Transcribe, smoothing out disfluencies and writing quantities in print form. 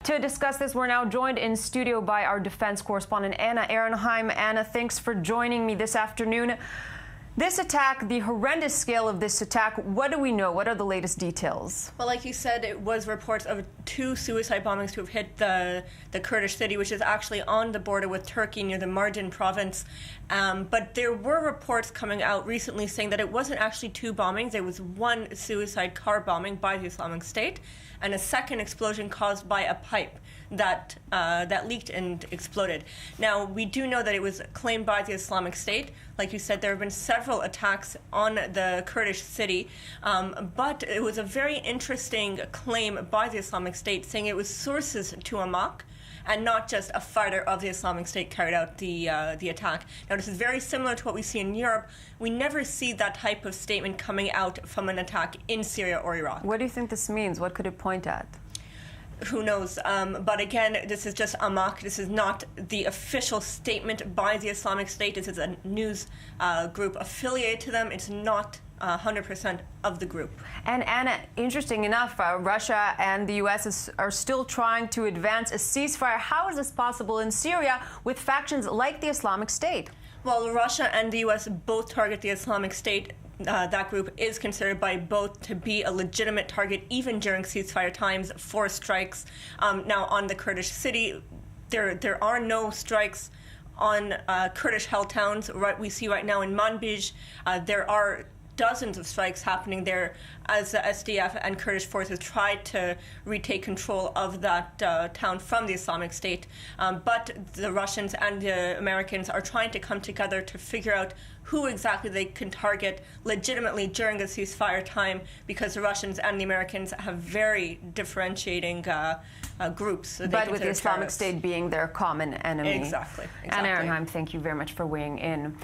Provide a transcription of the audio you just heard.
To discuss this, we're now joined in studio by our defense correspondent, Anna Ehrenheim. Anna, thanks for joining me this afternoon. This attack, the horrendous scale of this attack, what do we know? What are the latest details? Well, like you said, it was reports of 2 suicide bombings to have hit the Kurdish city, which is actually on the border with Turkey near the Mardin province. But there were reports coming out recently saying that it wasn't actually 2 bombings. There was 1 suicide car bombing by the Islamic State and a second explosion caused by a pipe that leaked and exploded. Now, we do know that it was claimed by the Islamic State. Like you said, there have been several attacks on the Kurdish city, but it was a very interesting claim by the Islamic State saying it was sources to Hamas and not just a fighter of the Islamic State carried out the attack. Now, this is very similar to what we see in Europe. We never see that type of statement coming out from an attack in Syria or Iraq. What do you think this means? What could it point at? Who knows? But again, this is just Hamas. This is not the official statement by the Islamic State. This is a news group affiliated to them. It's not 100% of the group. And Anna, interesting enough, Russia and the U.S. are still trying to advance a ceasefire. How is this possible in Syria with factions like the Islamic State? Well, Russia and the U.S. both target the Islamic State. That group is considered by both to be a legitimate target, even during ceasefire times, for strikes. Now, on the Kurdish city, there are no strikes on Kurdish-held towns. We see right now in Manbij, there are dozens of strikes happening there as the SDF and Kurdish forces try to retake control of that town from the Islamic State. But the Russians and the Americans are trying to come together to figure out who exactly they can target legitimately during a ceasefire time, because the Russians and the Americans have very differentiating groups. But with the Islamic State being their common enemy. Exactly. Anna Ehrenheim, thank you very much for weighing in.